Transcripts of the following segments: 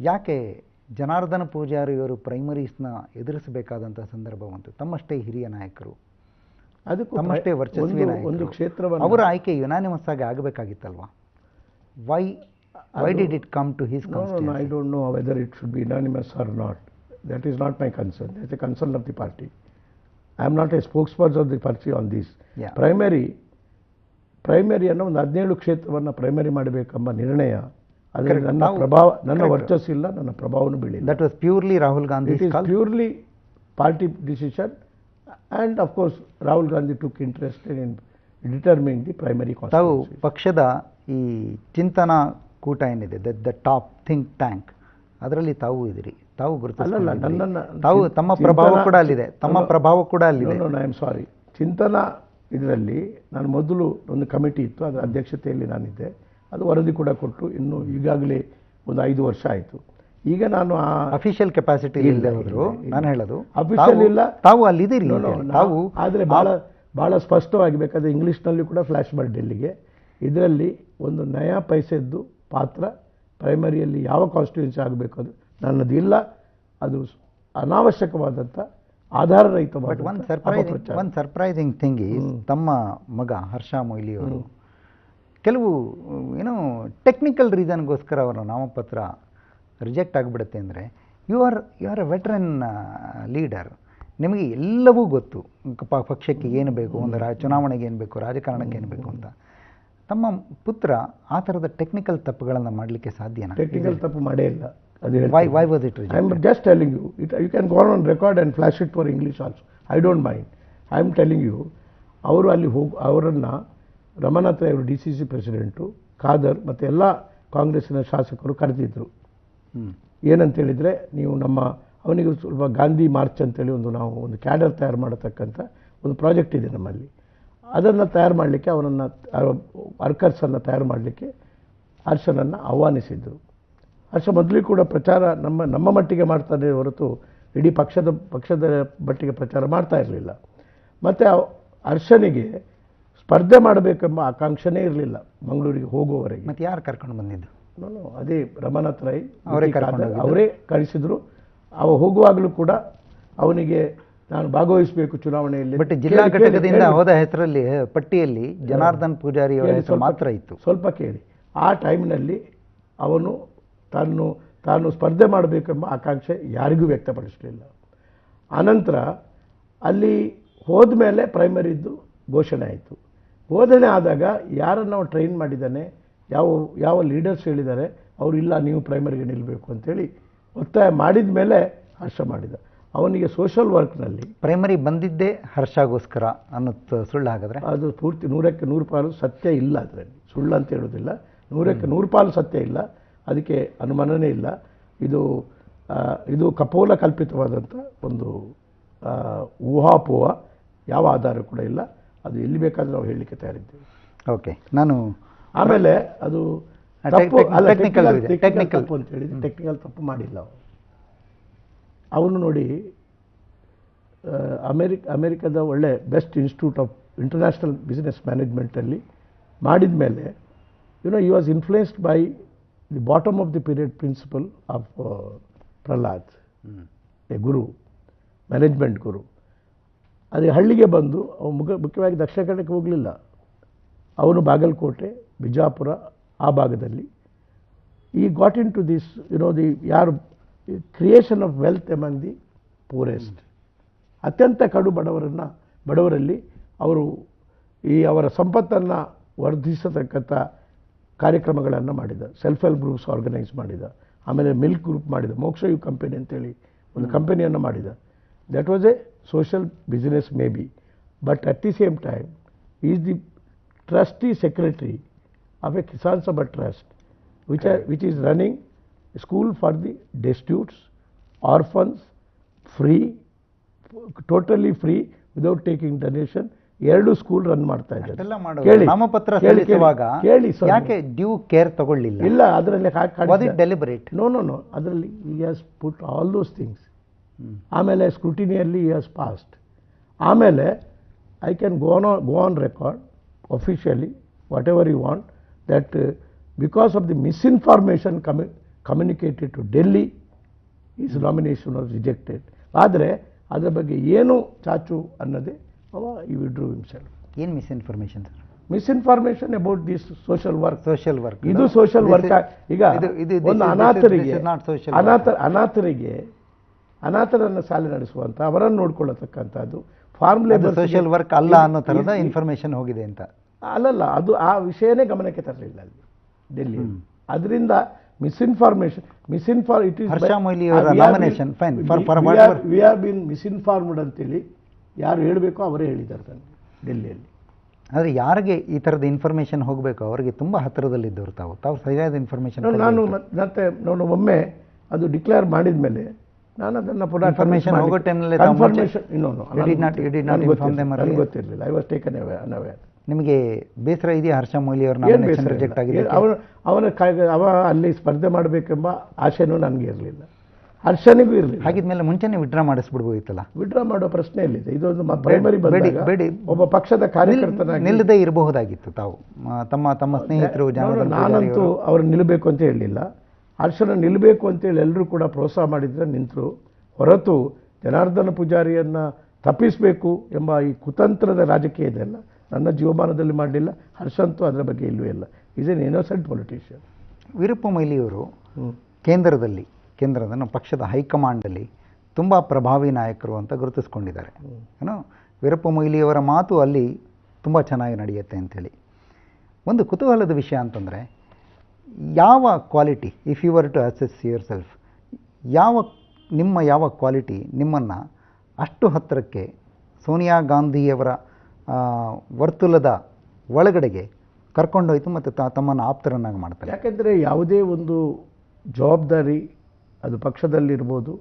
ಯಾಕೆ ಜನಾರ್ದನ ಪೂಜಾರಿಯವರು ಪ್ರೈಮರೀಸ್ನ ಎದುರಿಸಬೇಕಾದಂಥ ಸಂದರ್ಭ ಬಂತು? ತಮ್ಮಷ್ಟೇ ಹಿರಿಯ ನಾಯಕರು, ಅದಕ್ಕೂ ತಮ್ಮಷ್ಟೇ ವರ್ಚಸ್ವಿ ಒಂದು ಕ್ಷೇತ್ರವನ್ನು ಅವರ ಆಯ್ಕೆ ಯುನಾನಿಮಸ್ ಆಗಿ ಆಗಬೇಕಾಗಿತ್ತಲ್ವಾ? Why did it come to his constituency? I don't know whether it should be unanimous or not. That is not my concern. That's a concern of the party. I am not a spokesperson of the party on this. ಪ್ರೈಮರಿಯನ್ನು ಒಂದು 17 ಕ್ಷೇತ್ರವನ್ನು primary ಮಾಡಬೇಕೆಂಬ ನಿರ್ಣಯ, ಅದರಲ್ಲಿ ನನ್ನ ಪ್ರಭಾವ, ನನ್ನ ವರ್ಚಸ್ಸಿಲ್ಲ, ನನ್ನ ಪ್ರಭಾವನೂ ಬೀಳಿಲ್ಲ. That was purely Rahul Gandhi. It is purely party decision. And of course Rahul Gandhi took interest in determining the primary constituency. ತಾವು ಪಕ್ಷದ ಈ ಚಿಂತನಾ ಕೂಟ ಏನಿದೆ, ದ ಟಾಪ್ ಥಿಂಕ್ ಟ್ಯಾಂಕ್, ಅದರಲ್ಲಿ ತಾವು ಇದ್ದೀರಿ, ತಾವು ತಾವು ತಮ್ಮ ಪ್ರಭಾವ ಕೂಡ ಅಲ್ಲಿದೆ, ತಮ್ಮ ಪ್ರಭಾವ ಕೂಡ ಅಲ್ಲಿದೆ. ಐ ಆಮ್ ಸಾರಿ, ಚಿಂತನಾ ಇದರಲ್ಲಿ ನಾನು ಮೊದಲು ಒಂದು ಕಮಿಟಿ ಇತ್ತು, ಅದರ ಅಧ್ಯಕ್ಷತೆಯಲ್ಲಿ ನಾನಿದ್ದೆ. ಅದು ವರದಿ ಕೂಡ ಕೊಟ್ಟು ಇನ್ನು ಈಗಾಗಲೇ ಒಂದು 5 ವರ್ಷ ಆಯಿತು. ಈಗ ನಾನು ಆ ಅಫಿಷಿಯಲ್ ಕೆಪಾಸಿಟಿ ಇಲ್ಲದೆ ಹೋದ್ರು, ನಾನು ಹೇಳೋದು ಅಫಿಷಿಯಲ್ ಇಲ್ಲ, ತಾವು ಅಲ್ಲಿದ್ದೀರಿ. ತಾವು ಆದರೆ ಭಾಳ ಸ್ಪಷ್ಟವಾಗಿ ಬೇಕಾದರೆ ಇಂಗ್ಲೀಷ್ನಲ್ಲಿ ಕೂಡ ಫ್ಲ್ಯಾಶ್ ಮಾಡಿ ಡೆಲ್ಲಿಗೆ. ಇದರಲ್ಲಿ ಒಂದು ನಯಾ ಪೈಸೆದ್ದು ಪಾತ್ರ ಪ್ರೈಮರಿಯಲ್ಲಿ ಯಾವ ಕಾನ್ಸ್ಟಿಟ್ಯೂನ್ಸಿ ಆಗಬೇಕು ಅದು ನನ್ನದಿಲ್ಲ. ಅದು ಅನಾವಶ್ಯಕವಾದಂಥ ಆಧಾರರಹಿತವಾದ. ಒನ್ ಸರ್ಪ್ರೈಸಿಂಗ್ ಥಿಂಗ್ ಈಸ್, ತಮ್ಮ ಮಗ ಹರ್ಷ ಮೊಯ್ಲಿಯವರು ಕೆಲವು ಟೆಕ್ನಿಕಲ್ ರೀಸನ್ಗೋಸ್ಕರ ಅವರ ನಾಮಪತ್ರ ರಿಜೆಕ್ಟ್ ಆಗಿಬಿಡುತ್ತೆ. ಅಂದರೆ you are a veteran leader, ನಿಮಗೆ ಎಲ್ಲವೂ ಗೊತ್ತು, ಪಕ್ಷಕ್ಕೆ ಏನು ಬೇಕು, ಒಂದು ಚುನಾವಣೆಗೆ ಏನು ಬೇಕು, ರಾಜಕಾರಣಕ್ಕೆ ಏನು ಬೇಕು ಅಂತ. ತಮ್ಮ ಪುತ್ರ ಆ ಥರದ ಟೆಕ್ನಿಕಲ್ ತಪ್ಪುಗಳನ್ನು ಮಾಡಲಿಕ್ಕೆ ಸಾಧ್ಯನಾ? ಟೆಕ್ನಿಕಲ್ ತಪ್ಪು ಮಾಡೇ ಇಲ್ಲ. Why was it rejected? I am just telling you. You can go on record and flash it for English also. I don't mind. I am telling you, ಅವರು ಅಲ್ಲಿ ಅವರನ್ನು ರಮನಾಥ್ ರೈ ಅವರು DCC ಪ್ರೆಸಿಡೆಂಟು, ಖಾದರ್ ಮತ್ತು ಎಲ್ಲ ಕಾಂಗ್ರೆಸ್ಸಿನ ಶಾಸಕರು ಕರೆದಿದ್ದರು. ಏನಂತೇಳಿದರೆ, ನೀವು ಅವನಿಗೆ ಸ್ವಲ್ಪ ಗಾಂಧಿ ಮಾರ್ಚ್ ಅಂತೇಳಿ ನಾವು ಒಂದು ಕ್ಯಾಡರ್ ತಯಾರು ಮಾಡತಕ್ಕಂಥ ಒಂದು ಪ್ರಾಜೆಕ್ಟ್ ಇದೆ ನಮ್ಮಲ್ಲಿ. ಅದನ್ನು ತಯಾರು ಮಾಡಲಿಕ್ಕೆ ಅವನನ್ನು ವರ್ಕರ್ಸನ್ನು ತಯಾರು ಮಾಡಲಿಕ್ಕೆ ಹರ್ಷನನ್ನು ಆಹ್ವಾನಿಸಿದ್ದರು. ಹರ್ಷ ಮೊದಲಿಗೆ ಕೂಡ ಪ್ರಚಾರ ನಮ್ಮ ಮಟ್ಟಿಗೆ ಮಾಡ್ತಾನೆ ಹೊರತು ಇಡೀ ಪಕ್ಷದ ಮಟ್ಟಿಗೆ ಪ್ರಚಾರ ಮಾಡ್ತಾ ಇರಲಿಲ್ಲ. ಮತ್ತು ಹರ್ಷನಿಗೆ ಸ್ಪರ್ಧೆ ಮಾಡಬೇಕೆಂಬ ಆಕಾಂಕ್ಷೆನೇ ಇರಲಿಲ್ಲ ಮಂಗಳೂರಿಗೆ ಹೋಗುವವರೆಗೆ. ಮತ್ತು ಯಾರು ಕರ್ಕೊಂಡು ಬಂದಿದ್ದು? ಅದೇ ರಮನಾಥ್ ರೈ ಅವರೇ ಕಳಿಸಿದ್ರು. ಹೋಗುವಾಗಲೂ ಕೂಡ ಅವನಿಗೆ ನಾನು ಭಾಗವಹಿಸಬೇಕು ಚುನಾವಣೆಯಲ್ಲಿ. ಬಟ್ ಜಿಲ್ಲಾ ಘಟಕದಿಂದ ಹೋದ ಹೆಸರಲ್ಲಿ ಪಟ್ಟಿಯಲ್ಲಿ ಜನಾರ್ದನ್ ಪೂಜಾರಿ ಅವರ ಹೆಸರು ಮಾತ್ರ ಇತ್ತು. ಸ್ವಲ್ಪ ಕೇಳಿ, ಆ ಟೈಮ್ನಲ್ಲಿ ಅವನು ತಾನು ಸ್ಪರ್ಧೆ ಮಾಡಬೇಕೆಂಬ ಆಕಾಂಕ್ಷೆ ಯಾರಿಗೂ ವ್ಯಕ್ತಪಡಿಸಲಿಲ್ಲ. ಆನಂತರ ಅಲ್ಲಿ ಹೋದ ಮೇಲೆ ಪ್ರೈಮರಿದ್ದು ಘೋಷಣೆ ಆಯಿತು. ಬೋಧನೆ ಆದಾಗ ಯಾರನ್ನು ನಾವು ಟ್ರೈನ್ ಮಾಡಿದ್ದಾನೆ, ಯಾವ ಲೀಡರ್ಸ್ ಹೇಳಿದ್ದಾರೆ, ಅವರು ಇಲ್ಲ ನೀವು ಪ್ರೈಮರಿಗೆ ನಿಲ್ಲಬೇಕು ಅಂತೇಳಿ ಒತ್ತಾಯ ಮಾಡಿದ ಮೇಲೆ ಹರ್ಷ ಮಾಡಿದ. ಅವನಿಗೆ ಸೋಷಲ್ ವರ್ಕ್ನಲ್ಲಿ ಪ್ರೈಮರಿ ಬಂದಿದ್ದೇ ಹರ್ಷಗೋಸ್ಕರ ಅನ್ನೋದು ಸುಳ್ಳು. ಹಾಗಾದರೆ ಅದು ಪೂರ್ತಿ 100ಕ್ಕೆ 100% ಸತ್ಯ ಇಲ್ಲ. ಅದರಲ್ಲಿ ಸುಳ್ಳು ಅಂತ ಹೇಳೋದಿಲ್ಲ, 100ಕ್ಕೆ 100% ಸತ್ಯ ಇಲ್ಲ, ಅದಕ್ಕೆ ಅನುಮಾನನೇ ಇಲ್ಲ. ಇದು ಕಪೋಲ ಕಲ್ಪಿತವಾದಂಥ ಒಂದು ಊಹಾಪೋಹ, ಯಾವ ಆಧಾರ ಕೂಡ ಇಲ್ಲ. ಅದು ಎಲ್ಲಿ ಬೇಕಾದರೂ ನಾವು ಹೇಳಲಿಕ್ಕೆ ತಯಾರಿದ್ದೇವೆ. ಓಕೆ, ನಾನು ಆಮೇಲೆ ಅದು ಟೆಕ್ನಿಕಲ್ ತಪ್ಪು ಅಂತ ಹೇಳಿದ್ರೆ ಟೆಕ್ನಿಕಲ್ ತಪ್ಪು ಮಾಡಿಲ್ಲ ಅವನು. ನೋಡಿ, ಅಮೆರಿಕದ ಒಳ್ಳೆ best institute of international business ಮ್ಯಾನೇಜ್ಮೆಂಟಲ್ಲಿ ಮಾಡಿದ ಮೇಲೆ he was influenced by the bottom of the period principle of Prahlad, a guru, management guru. ಅದೇ ಹಳ್ಳಿಗೆ ಬಂದು ಅವನು ಮುಖ್ಯವಾಗಿ ದಕ್ಷಿಣ ಕನ್ನಡಕ್ಕೆ ಹೋಗಲಿಲ್ಲ. ಅವನು ಬಾಗಲಕೋಟೆ, ಬಿಜಾಪುರ ಆ ಭಾಗದಲ್ಲಿ ಈ got into this creation of wealth among the poorest. ಅತ್ಯಂತ ಕಡು ಬಡವರಲ್ಲಿ ಅವರು ಅವರ ಸಂಪತ್ತನ್ನು ವರ್ಧಿಸತಕ್ಕಂಥ ಕಾರ್ಯಕ್ರಮಗಳನ್ನು ಮಾಡಿದ. ಸೆಲ್ಫ್ ಹೆಲ್ಪ್ ಗ್ರೂಪ್ಸ್ ಆರ್ಗನೈಸ್ ಮಾಡಿದ. ಆಮೇಲೆ ಮಿಲ್ಕ್ ಗ್ರೂಪ್ ಮಾಡಿದ. ಮೋಕ್ಷಯು ಕಂಪನಿ ಅಂತೇಳಿ ಒಂದು ಕಂಪನಿಯನ್ನು ಮಾಡಿದ. That was a social business may be, but at the same time is the trustee secretary of a Kisan Sabha trust which is running school for the destitutes, orphans, free, totally free, without taking donation. 2 school run ಮಾಡ್ತಾ ಇದ್ದಾರೆ. ನಾಮಪತ್ರ ಸಲ್ಲಿಸುವಾಗ ಯಾಕೆ due care ತಗೊಳ್ಳಿಲ್ಲ? ಇಲ್ಲ, ಅದರಲ್ಲಿ deliberate. No, ಅದರಲ್ಲಿ he has put all those things. ಆಮೇಲೆ ಸ್ಕ್ರೂಟಿನಿಯಲ್ಲಿ he has passed. ಆಮೇಲೆ I can go on record officially whatever you want that because of the misinformation communicated to Delhi, his nomination was rejected. ಆದರೆ ಅದರ ಬಗ್ಗೆ ಏನು ಚಾಚು ಅನ್ನೋದೇ ಅವ ಈ ವಿಡ್ರೂ ಹಿಮ್ಸೆಲ್ಫ್. ಏನು misinformation sir? Misinformation about this social work. Social work ಇದು ಸೋಷಿಯಲ್ ವರ್ಕ್. ಈಗ ಒಂದು ಅನಾಥರನ್ನು ಸಾಲಿ ನಡೆಸುವಂಥ, ಅವರನ್ನು ನೋಡ್ಕೊಳ್ಳತಕ್ಕಂಥದ್ದು ಫಾರ್ಮ್ ಲೇಬರ್ ಸೋಷಿಯಲ್ ವರ್ಕ್ ಅಲ್ಲ ಅನ್ನೋ ಥರದ ಇನ್ಫಾರ್ಮೇಷನ್ ಹೋಗಿದೆ ಅಂತ. ಅಲ್ಲಲ್ಲ, ಅದು ಆ ವಿಷಯನೇ ಗಮನಕ್ಕೆ ತರಲಿಲ್ಲ ಅಲ್ಲಿ ಡೆಲ್ಲಿ. ಅದರಿಂದ misinformation it is Harsha Moily ಅವರ nomination fine we are been misinformed ಅಂತೇಳಿ ಯಾರು ಹೇಳಬೇಕೋ ಅವರೇ ಹೇಳಿದ್ದಾರೆ ತಾನೆ ಡೆಲ್ಲಿಯಲ್ಲಿ. ಆದರೆ ಯಾರಿಗೆ ಈ ಥರದ ಇನ್ಫಾರ್ಮೇಷನ್ ಹೋಗಬೇಕು ಅವರಿಗೆ ತುಂಬ ಹತ್ತಿರದಲ್ಲಿದ್ದವರು ತಾವು ಸರಿಯಾದ ಇನ್ಫಾರ್ಮೇಷನ್. ನಾನು ಒಮ್ಮೆ ಅದು ಡಿಕ್ಲೇರ್ ಮಾಡಿದ ಮೇಲೆ ನಾನು ಅದನ್ನು ಪುನಃ ಇನ್ಫಾರ್ಮೇಷನ್ ಹೋಗೋ ಟೈಮ್ನಲ್ಲಿ ಗೊತ್ತಿರಲಿಲ್ಲ. I was taken unaware. ನಿಮಗೆ ಬೇಸರ ಇದೆಯಾ ಹರ್ಷ ಮೊಯ್ಲಿ ಅವರ ನಾಮಿನೇಷನ್ ರಿಜೆಕ್ಟ್ ಆಗಿದೆ? ಅವ ಅಲ್ಲಿ ಸ್ಪರ್ಧೆ ಮಾಡಬೇಕೆಂಬ ಆಶೆನೂ ನನಗೆ ಇರಲಿಲ್ಲ, ಹರ್ಷನಿಗೂ ಇರಲಿಲ್ಲ. ಹಾಗಿದ್ಮೇಲೆ ಮುಂಚೆನೇ ವಿಡ್ರಾ ಮಾಡಿಸ್ಬಿಡ್ಬೋದಿತ್ತಲ್ಲ. ವಿಡ್ರಾ ಮಾಡೋ ಪ್ರಶ್ನೆ ಎಲ್ಲಿದೆ? ಇದೊಂದು ಪ್ರೈಮರಿ ಬಂದಾಗ ಒಬ್ಬ ಪಕ್ಷದ ಕಾರ್ಯಕರ್ತನಾಗಿ ನಿಲ್ಲದೇ ಇರಬಹುದಾಗಿತ್ತು. ತಾವು ತಮ್ಮ ಸ್ನೇಹಿತರು ನಾನಂತೂ ಅವರು ನಿಲ್ಲಬೇಕು ಅಂತ ಹೇಳಲಿಲ್ಲ. ಹರ್ಷನ ನಿಲ್ಲಬೇಕು ಅಂತೇಳಿ ಎಲ್ಲರೂ ಕೂಡ ಪ್ರೋತ್ಸಾಹ ಮಾಡಿದರೆ ನಿಂತರು ಹೊರತು ಜನಾರ್ದನ ಪೂಜಾರಿಯನ್ನು ತಪ್ಪಿಸಬೇಕು ಎಂಬ ಈ ಕುತಂತ್ರದ ರಾಜಕೀಯ ಇದೆಲ್ಲ ನನ್ನ ಜೀವಮಾನದಲ್ಲಿ ಮಾಡಲಿಲ್ಲ. ಹರ್ಷಂತೂ ಅದರ ಬಗ್ಗೆ ಇಲ್ಲವೇ ಇಲ್ಲ. Is an innocent politician. Veerappa ಮೊಯ್ಲಿಯವರು ಕೇಂದ್ರದ ನಮ್ಮ ಪಕ್ಷದ ಹೈಕಮಾಂಡಲ್ಲಿ ತುಂಬ ಪ್ರಭಾವಿ ನಾಯಕರು ಅಂತ ಗುರುತಿಸ್ಕೊಂಡಿದ್ದಾರೆ. ಏನೋ ವೀರಪ್ಪ ಮೊಯ್ಲಿಯವರ ಮಾತು ಅಲ್ಲಿ ತುಂಬ ಚೆನ್ನಾಗಿ ನಡೆಯುತ್ತೆ ಅಂಥೇಳಿ. ಒಂದು ಕುತೂಹಲದ ವಿಷಯ ಅಂತಂದರೆ, ಯಾವ quality, if you were to assess yourself, ಯಾವ ಕ್ವಾಲಿಟಿ ನಿಮ್ಮನ್ನು ಅಷ್ಟು ಹತ್ತಿರಕ್ಕೆ ಸೋನಿಯಾ ಗಾಂಧಿಯವರ ವರ್ತುಲದ ಒಳಗಡೆಗೆ ಕರ್ಕೊಂಡೋಯ್ತು ಮತ್ತು ತಮ್ಮನ್ನು ಆಪ್ತರನ್ನಾಗಿ ಮಾಡ್ತಾರೆ? ಯಾಕೆಂದರೆ ಯಾವುದೇ ಒಂದು ಜವಾಬ್ದಾರಿ, ಅದು ಪಕ್ಷದಲ್ಲಿರ್ಬೋದು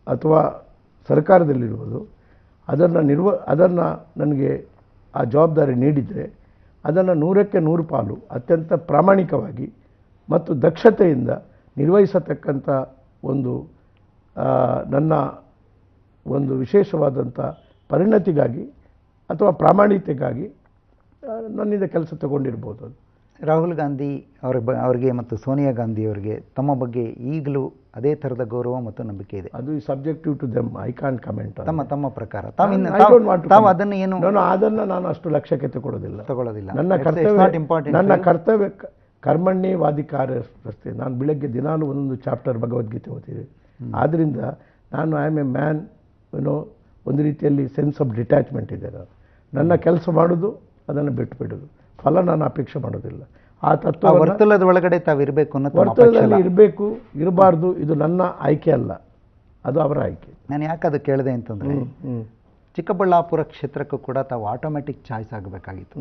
ಅಥವಾ ಸರ್ಕಾರದಲ್ಲಿರ್ಬೋದು, ಅದನ್ನು ನನಗೆ ಆ ಜವಾಬ್ದಾರಿ ನೀಡಿದರೆ ಅದನ್ನು 100ಕ್ಕೆ 100 ಪಾಲು ಅತ್ಯಂತ ಪ್ರಾಮಾಣಿಕವಾಗಿ ಮತ್ತು ದಕ್ಷತೆಯಿಂದ ನಿರ್ವಹಿಸತಕ್ಕಂಥ ನನ್ನ ಒಂದು ವಿಶೇಷವಾದಂಥ ಪರಿಣತಿಗಾಗಿ ಅಥವಾ ಪ್ರಾಮಾಣಿಕತೆಗಾಗಿ ನನ್ನಿಂದ ಕೆಲಸ ತಗೊಂಡಿರ್ಬೋದು. ಅದು ರಾಹುಲ್ ಗಾಂಧಿ ಅವರಿಗೆ ಮತ್ತು ಸೋನಿಯಾ ಗಾಂಧಿ ಅವರಿಗೆ ತಮ್ಮ ಬಗ್ಗೆ ಈಗಲೂ ಅದೇ ಥರದ ಗೌರವ ಮತ್ತು ನಂಬಿಕೆ ಇದೆ? ಅದು subjective to them. I can't comment. ತಮ್ಮ ಪ್ರಕಾರ ಅದನ್ನು ಏನು ನಾನು ಅಷ್ಟು ಲಕ್ಷ್ಯಕ್ಕೆ ತಗೊಳ್ಳೋದಿಲ್ಲ. ನನ್ನ ಕರ್ತವ್ಯ ಕರ್ಮಣ್ಯವಾದಿ ಕಾರ್ಯರಸ್ತೆ. ನಾನು ಬೆಳಗ್ಗೆ ದಿನಾಲು ಒಂದೊಂದು ಚಾಪ್ಟರ್ ಭಗವದ್ಗೀತೆ ಓದ್ತಿದ್ದೆ. ಆದ್ದರಿಂದ ನಾನು ಐ ಆಮ್ ಎ ಮ್ಯಾನ್, ಒಂದು ರೀತಿಯಲ್ಲಿ ಸೆನ್ಸ್ ಆಫ್ ಡಿಟ್ಯಾಚ್ಮೆಂಟ್ ಇದೆ. ನನ್ನ ಕೆಲಸ ಮಾಡೋದು, ಅದನ್ನು ಬಿಟ್ಟುಬಿಡೋದು, ಫಲ ನಾನು ಅಪೇಕ್ಷೆ ಮಾಡೋದಿಲ್ಲ. ಆ ತತ್ವ ವರ್ತುಲದ ಒಳಗಡೆ ತಾವಿರಬೇಕು, ವರ್ತುಲದಲ್ಲಿ ಇರಬೇಕು, ಇರಬಾರ್ದು, ಇದು ನನ್ನ ಆಯ್ಕೆ ಅಲ್ಲ, ಅದು ಅವರ ಆಯ್ಕೆ. ನಾನು ಯಾಕೆ ಅದು ಕೇಳಿದೆ ಅಂತಂದರೆ, ಚಿಕ್ಕಬಳ್ಳಾಪುರ ಕ್ಷೇತ್ರಕ್ಕೂ ಕೂಡ ತಾವು ಆಟೋಮೆಟಿಕ್ ಚಾಯ್ಸ್ ಆಗಬೇಕಾಗಿತ್ತು.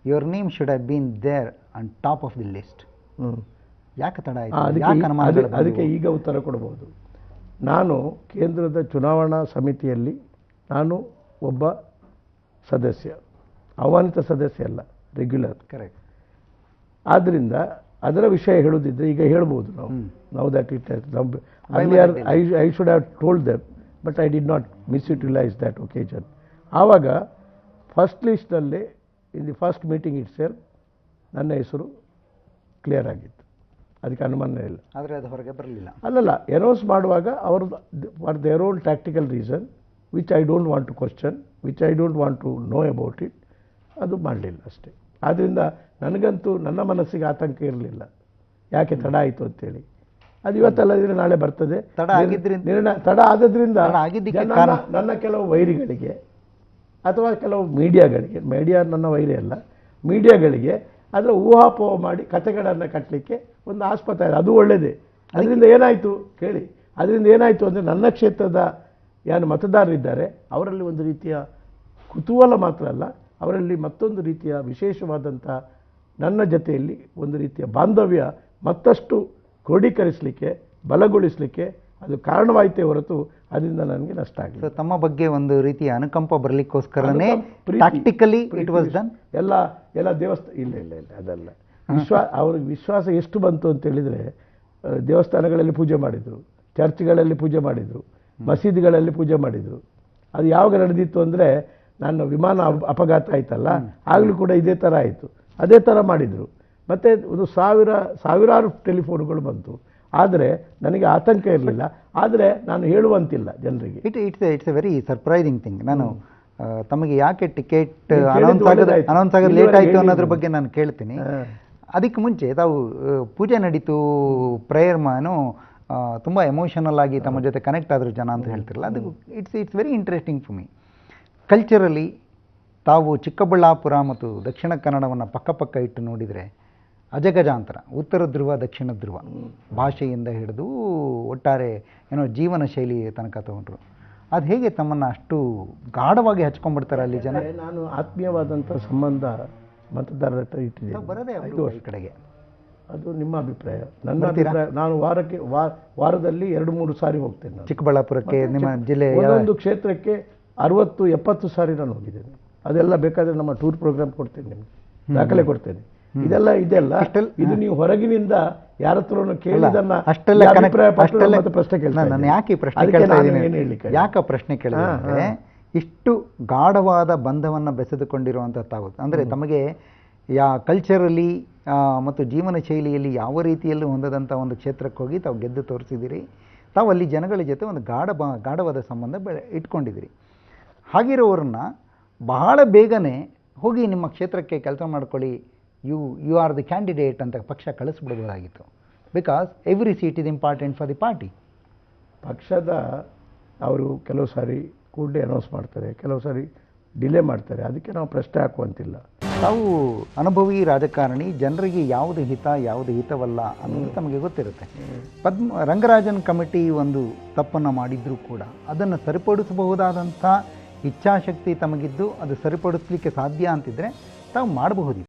Your name should have been there on top of the list. ಯಾಕೆ ತಡ ಆಯಿತು? ಅದಕ್ಕೆ ಈಗ ಉತ್ತರ ಕೊಡಬಹುದು. ನಾನು ಕೇಂದ್ರದ ಚುನಾವಣಾ ಸಮಿತಿಯಲ್ಲಿ ನಾನು ಒಬ್ಬ ಸದಸ್ಯ, ಆಹ್ವಾನಿತ ಸದಸ್ಯ ಅಲ್ಲ, ರೆಗ್ಯುಲರ್. ಕರೆಕ್ಟ್. ಆದ್ದರಿಂದ ಅದರ ವಿಷಯ ಹೇಳೋದಿದ್ರೆ ಈಗ ಹೇಳ್ಬೋದು ನಾವು that it I should have told them, but I did not misutilise that occasion. ಆವಾಗ ಫಸ್ಟ್ ಲಿಸ್ಟ್ನಲ್ಲಿ in the first meeting itself ನನ್ನ ಹೆಸರು ಕ್ಲಿಯರ್ ಆಗಿತ್ತು, ಅದಕ್ಕೆ ಅನುಮಾನ ಇಲ್ಲ. ಆದರೆ ಅದು ಹೊರಗೆ ಬರಲಿಲ್ಲ. ಅಲ್ಲಲ್ಲ, ಅನೌನ್ಸ್ ಮಾಡುವಾಗ ಅವರು for their own tactical reason which I don't want to question, which I don't want to know about it, ಅದು ಮಾಡಲಿಲ್ಲ ಅಷ್ಟೇ. ಆದ್ದರಿಂದ ನನಗಂತೂ ನನ್ನ ಮನಸ್ಸಿಗೆ ಆತಂಕ ಇರಲಿಲ್ಲ ಯಾಕೆ ತಡ ಆಯಿತು ಅಂತೇಳಿ. ಅದು ಇವತ್ತಲ್ಲದಿದ್ರೆ ನಾಳೆ ಬರ್ತದೆ. ತಡ ಆದದ್ರಿಂದ ನನ್ನ ಕೆಲವು ವೈರಿಗಳಿಗೆ ಅಥವಾ ಕೆಲವು ಮೀಡಿಯಾಗಳಿಗೆ, ಮೀಡಿಯಾ ನನ್ನ ವೈರಿ ಅಲ್ಲ, ಮೀಡಿಯಾಗಳಿಗೆ ಅದರ ಊಹಾಪೋಹ ಮಾಡಿ ಕಥೆಗಳನ್ನು ಕಟ್ಟಲಿಕ್ಕೆ ಒಂದು ಆಸ್ಪತ್ರೆ ಇದೆ. ಅದು ಒಳ್ಳೆಯದೇ. ಅದರಿಂದ ಏನಾಯಿತು ಕೇಳಿ, ಅದರಿಂದ ಏನಾಯಿತು ಅಂದರೆ ನನ್ನ ಕ್ಷೇತ್ರದ ಏನು ಮತದಾರರಿದ್ದಾರೆ ಅವರಲ್ಲಿ ಒಂದು ರೀತಿಯ ಕುತೂಹಲ ಮಾತ್ರ ಅಲ್ಲ, ಅವರಲ್ಲಿ ಮತ್ತೊಂದು ರೀತಿಯ ವಿಶೇಷವಾದಂಥ ನನ್ನ ಜೊತೆಯಲ್ಲಿ ಒಂದು ರೀತಿಯ ಬಾಂಧವ್ಯ ಮತ್ತಷ್ಟು ಕ್ರೋಢೀಕರಿಸಲಿಕ್ಕೆ, ಬಲಗೊಳಿಸಲಿಕ್ಕೆ ಅದು ಕಾರಣವಾಯಿತೇ ಹೊರತು ಅದರಿಂದ ನನಗೆ ನಷ್ಟ ಆಗಿದೆ. ತಮ್ಮ ಬಗ್ಗೆ ಒಂದು ರೀತಿಯ ಅನುಕಂಪ ಬರಲಿಕ್ಕೋಸ್ಕರನೇ ಪ್ರಾಕ್ಟಿಕಲಿ ಇಟ್ ವಾಸ್ ಡನ್. ಎಲ್ಲ ದೇವಸ್ಥಾನ ಇಲ್ಲ ಅದಲ್ಲ. ಅವ್ರಿಗೆ ವಿಶ್ವಾಸ ಎಷ್ಟು ಬಂತು ಅಂತ ಹೇಳಿದರೆ, ದೇವಸ್ಥಾನಗಳಲ್ಲಿ ಪೂಜೆ ಮಾಡಿದರು, ಚರ್ಚ್ಗಳಲ್ಲಿ ಪೂಜೆ ಮಾಡಿದರು, ಮಸೀದಿಗಳಲ್ಲಿ ಪೂಜೆ ಮಾಡಿದರು. ಅದು ಯಾವಾಗ ನಡೆದಿತ್ತು ಅಂದರೆ ನನ್ನ ವಿಮಾನ ಅಪಘಾತ ಆಯ್ತಲ್ಲ, ಆಗಲೂ ಕೂಡ ಇದೇ ಥರ ಆಯಿತು. ಅದೇ ಥರ ಮಾಡಿದರು. ಮತ್ತು ಒಂದು ಸಾವಿರಾರು ಟೆಲಿಫೋನ್ಗಳು ಬಂತು. ಆದರೆ ನನಗೆ ಆತಂಕ ಇರಲಿಲ್ಲ. ಆದರೆ ನಾನು ಹೇಳುವಂತಿಲ್ಲ ಜನರಿಗೆ. It's A very surprising thing. ನಾನು ತಮಗೆ ಯಾಕೆ ಟಿಕೆಟ್ ನೀವು ಅನೌನ್ಸ್ ಕೇಳಿದ್ದು ಆಗೋದು ಲೇಟ್ ಇಲ್ಲಿವರೆಗೆ ಆಯಿತು ಅನ್ನೋದ್ರ ಹೇಳಿದ್ದು. ಬಗ್ಗೆ ನಾನು ಕೇಳ್ತೀನಿ. ಅದಕ್ಕೆ ಮುಂಚೆ ತಾವು ಪೂಜೆ ನಡೀತು, ಪ್ರೇಯರ್ ಮಾನು ತುಂಬ ಎಮೋಷನಲ್ ಆಗಿ ತಮ್ಮ ಜೊತೆ ಕನೆಕ್ಟ್ ಆದರು ಜನ ಅಂತ ಹೇಳ್ತಿರಲ್ಲ, ಅದು it's very interesting for me. Culturally ತಾವು ಚಿಕ್ಕಬಳ್ಳಾಪುರ ಮತ್ತು ದಕ್ಷಿಣ ಕನ್ನಡವನ್ನು ಪಕ್ಕ ಇಟ್ಟು ನೋಡಿದರೆ ಅಜಗಜಾಂತರ, ಉತ್ತರ ಧ್ರುವ ದಕ್ಷಿಣ ಧ್ರುವ, ಭಾಷೆಯಿಂದ ಹಿಡಿದು ಒಟ್ಟಾರೆ ಏನೋ ಜೀವನ ಶೈಲಿ ತನಕ ತಗೊಂಡ್ರು. ಅದು ಹೇಗೆ ತಮ್ಮನ್ನು ಅಷ್ಟು ಗಾಢವಾಗಿ ಹಚ್ಕೊಂಡ್ಬಿಡ್ತಾರೆ ಅಲ್ಲಿ ಜನ? ನಾನು ಆತ್ಮೀಯವಾದಂಥ ಸಂಬಂಧ ಮತದಾರರ ಹತ್ರ ಇಟ್ಟಿದ್ದೇನೆ. ಬರೋದೇ 5 ವರ್ಷ ಈ ಕಡೆಗೆ. ಅದು ನಿಮ್ಮ ಅಭಿಪ್ರಾಯ. ನನ್ನ ಅಭಿಪ್ರಾಯ, ನಾನು ವಾರದಲ್ಲಿ 2-3 ಸಾರಿ ಹೋಗ್ತೇನೆ. ನಾನು ಚಿಕ್ಕಬಳ್ಳಾಪುರಕ್ಕೆ ನಿಮ್ಮ ಜಿಲ್ಲೆ ಒಂದೊಂದು ಕ್ಷೇತ್ರಕ್ಕೆ 60-70 ಸಾರಿ ನಾನು ಹೋಗಿದ್ದೇನೆ. ಅದೆಲ್ಲ ಬೇಕಾದರೆ ನಮ್ಮ ಟೂರ್ ಪ್ರೋಗ್ರಾಮ್ ಕೊಡ್ತೇನೆ, ನಿಮಗೆ ದಾಖಲೆ ಕೊಡ್ತೇನೆ. ಇದೆಲ್ಲ ಇದು ನೀವು ಹೊರಗಿನಿಂದ ಯಾರ ಹತ್ರನೂ ಕೇಳಿದನ್ನ ಅಷ್ಟೆಲ್ಲ ಅಭಿಪ್ರಾಯ ಪಟ್ಟರೆ ಮತ್ತೆ ಪ್ರಶ್ನೆ ಕೇಳ್ತಾರೆ. ನಾನು ಯಾಕೆ ಈ ಪ್ರಶ್ನೆ ಕೇಳ್ತಾ ಇದ್ದೀನಿ, ಯಾಕೆ ಪ್ರಶ್ನೆ ಕೇಳಿದ್ರೆ ಇಷ್ಟು ಗಾಢವಾದ ಬಂಧವನ್ನು ಬೆಸೆದುಕೊಂಡಿರುವಂಥ ತಾವು, ಅಂದರೆ ತಮಗೆ ಕಲ್ಚರಲಿ ಮತ್ತು ಜೀವನ ಶೈಲಿಯಲ್ಲಿ ಯಾವ ರೀತಿಯಲ್ಲೂ ಹೊಂದದಂಥ ಒಂದು ಕ್ಷೇತ್ರಕ್ಕೆ ಹೋಗಿ ತಾವು ಗೆದ್ದು ತೋರಿಸಿದ್ದೀರಿ. ತಾವು ಅಲ್ಲಿ ಜನಗಳ ಜೊತೆ ಒಂದು ಗಾಢವಾದ ಸಂಬಂಧ ಇಟ್ಕೊಂಡಿದ್ದೀರಿ. ಹಾಗಿರೋರನ್ನ ಬಹಳ ಬೇಗನೆ ಹೋಗಿ ನಿಮ್ಮ ಕ್ಷೇತ್ರಕ್ಕೆ ಕೆಲಸ ಮಾಡ್ಕೊಳ್ಳಿ, ಯು ಆರ್ ದಿ ಕ್ಯಾಂಡಿಡೇಟ್ ಅಂತ ಪಕ್ಷ ಕಳಿಸ್ಬಿಡ್ಬೋದಾಗಿತ್ತು. Because every seat is important for the party. ಪಕ್ಷದ ಅವರು ಕೆಲವು ಸಾರಿ ಕೂಡಲೇ ಅನೌನ್ಸ್ ಮಾಡ್ತಾರೆ, ಕೆಲವು ಸಾರಿ ಡಿಲೇ ಮಾಡ್ತಾರೆ. ಅದಕ್ಕೆ ನಾವು ಪ್ರಶ್ನೆ ಹಾಕುವಂತಿಲ್ಲ. ತಾವು ಅನುಭವಿ ರಾಜಕಾರಣಿ, ಜನರಿಗೆ ಯಾವುದು ಹಿತ ಯಾವುದು ಹಿತವಲ್ಲ ಅನ್ನೋದು ತಮಗೆ ಗೊತ್ತಿರುತ್ತೆ. ರಂಗರಾಜನ್ ಕಮಿಟಿ ಒಂದು ತಪ್ಪನ್ನು ಮಾಡಿದ್ರೂ ಕೂಡ ಅದನ್ನು ಸರಿಪಡಿಸಬಹುದಾದಂಥ ಇಚ್ಛಾಶಕ್ತಿ ತಮಗಿದ್ದು ಅದು ಸರಿಪಡಿಸಲಿಕ್ಕೆ ಸಾಧ್ಯ ಅಂತಿದ್ರೆ ತಾವು ಮಾಡಬಹುದಿತ್ತು.